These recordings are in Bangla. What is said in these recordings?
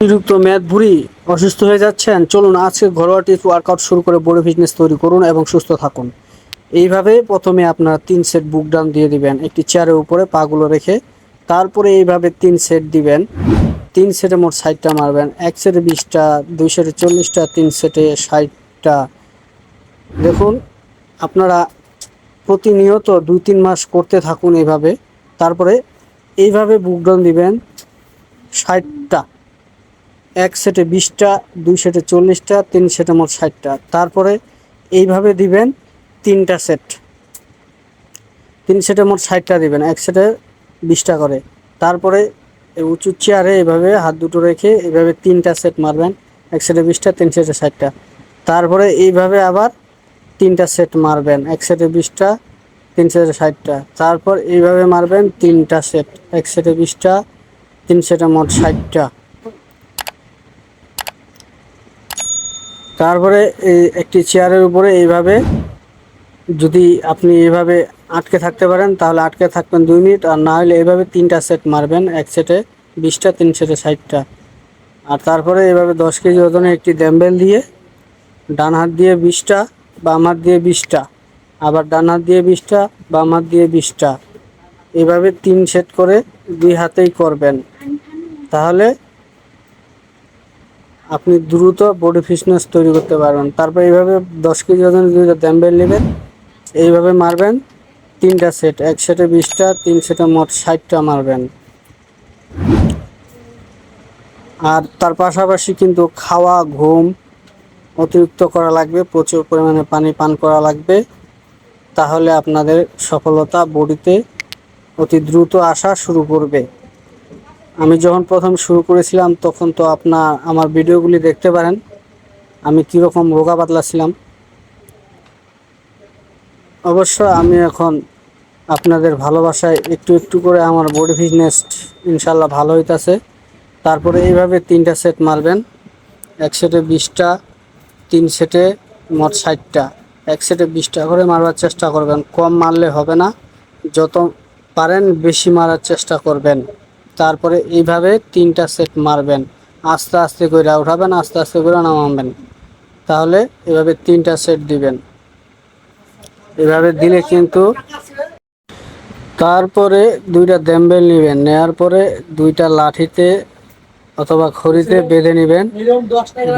অতিরিক্ত মেদ ভুঁড়ি অসুস্থ হয়ে যাচ্ছেন, চলুন আজকে ঘরোয়া টিপস ওয়ার্কআউট শুরু করে বডি ফিটনেস তৈরি করুন এবং সুস্থ থাকুন। এইভাবে প্রথমে আপনারা 3 সেট বুক ডাউন দিয়ে দিবেন একটি চেয়ারের উপরে পাগুলো রেখে। তারপরে এইভাবে 3 সেট দিবেন। 3 সেটে মোট 60টা মারবেন। 1 সেটে 20টা, 2 সেটে 40টা, 3 সেটে 60টা। দেখুন, আপনারা প্রতিনিয়ত 2-3 মাস করতে থাকুন এইভাবে। তারপরে এইভাবে বুক ডাউন দিবেন 60টা। 1 সেটে 20টা, 2 সেটে 40টা, 3 সেটে মোট 60টা। তারপরে এইভাবে দিবেন 3টা সেট। 3 সেটে মোট 60টা দিবেন, 1 সেটে 20টা করে। তারপরে উঁচু চেয়ারে এভাবে হাত দুটো রেখে এইভাবে 3টা সেট মারবেন। 1 সেটে 20টা, 3 সেটে 60টা। তারপরে এইভাবে আবার 3টা সেট মারবেন। 1 সেটে 20টা, 3 সেটে 60টা। তারপর এইভাবে মারবেন 3টা সেট। 1 সেটে 20টা, 3 সেটে মোট 60টা। তারপরে এই একটি চেয়ারের উপরে এইভাবে যদি আপনি এইভাবে আটকে থাকতে পারেন তাহলে আটকে থাকবেন 2 মিনিট, আর না হলে এইভাবে 3টা সেট মারবেন। 1 সেটে 20টা, 3 সেটে 60টা। আর তারপরে এইভাবে 10 কেজি ওজনের একটি ডাম্বেল দিয়ে ডান হাত দিয়ে 20টা, বাম হাত দিয়ে 20টা, আবার ডান হাত দিয়ে 20টা, বাম হাত দিয়ে 20টা, এইভাবে 3 সেট করে 2 হাতেই করবেন। তাহলে আপনি দ্রুত বডি ফিটনেস তৈরি করতে পারবেন। তারপর এইভাবে 10 কেজি ওজনের 2টা ডাম্বেল নেবেন, এইভাবে মারবেন 3টা সেট। 1 সেটে 20টা, 3 সেটে মোট 60টা মারবেন। আর তার পাশাপাশি কিন্তু খাওয়া, ঘুম অতিরিক্ত করা লাগবে, প্রচুর পরিমাণে পানি পান করা লাগবে। তাহলে আপনাদের সফলতা বডিতে অতি দ্রুত আসা শুরু করবে। আমি যখন প্রথম শুরু করেছিলাম তখন তো আমার ভিডিওগুলি দেখতে পারেন আমি কীরকম রোগা পাতলা ছিলাম। অবশ্য আমি এখন আপনাদের ভালোবাসায় একটু একটু করে আমার বডি ফিটনেস ইনশাল্লাহ ভালো হইতাছে। তারপরে এইভাবে 3টা সেট মারবেন। 1 সেটে 20টা, 3 সেটে মোট 60টা। 1 সেটে 20টা করে মারবার চেষ্টা করবেন, কম মারলে হবে না। যত পারেন বেশি মারার চেষ্টা করবেন। তারপরে এইভাবে 3টা সেট মারবেন, আস্তে আস্তে করে উঠাবেন, আস্তে আস্তে করে নামাবেন। তাহলে এভাবে 3টা সেট দিবেন। এভাবে দিলে কিন্তু তারপরে 2টা ডাম্বেল নেবেন, নেওয়ার পরে 2টা লাঠিতে অথবা খড়িতে বেঁধে নেবেন।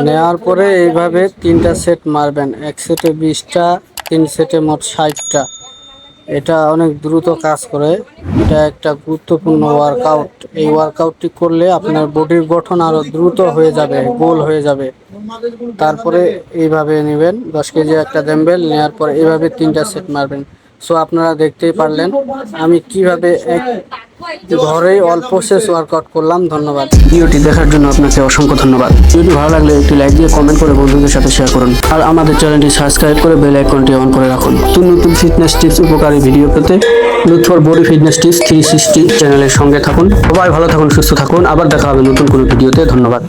নেওয়ার পরে এইভাবে 3টা সেট মারবেন। 1 সেটে 20টা, 3 সেটে মোট 60টা। এটা অনেক দ্রুত কাজ করে। এটা একটা গুরুত্বপূর্ণ ওয়ার্কআউট। এই ওয়ার্কআউটটি করলে আপনার বডির গঠন আরও দ্রুত হয়ে যাবে, গোল হয়ে যাবে। তারপরে এইভাবে নেবেন 10 কেজি একটা ডাম্বেল, নেওয়ার পরে এইভাবে 3টা সেট মারবেন। সো আপনারা দেখতেই পারলেন আমি কিভাবে ঘরেই অল্প শেষ ওয়ার্কআউট করলাম। ধন্যবাদ। ভিডিওটি দেখার জন্য আপনাকে অসংখ্য ধন্যবাদ। ভিডিওটি ভালো লাগলে একটি লাইক দিয়ে কমেন্ট করে বন্ধুদের সাথে শেয়ার করুন। আর আমাদের চ্যানেলটি সাবস্ক্রাইব করে বেল আইকনটি অন করে রাখুন। নতুন নতুন ফিটনেস টিপস উপকারী ভিডিও পেতে look for body fitness tips 360 চ্যানেলের সঙ্গে থাকুন। সবাই ভালো থাকুন, সুস্থ থাকুন। আবার দেখা হবে নতুন কোনো ভিডিওতে। ধন্যবাদ।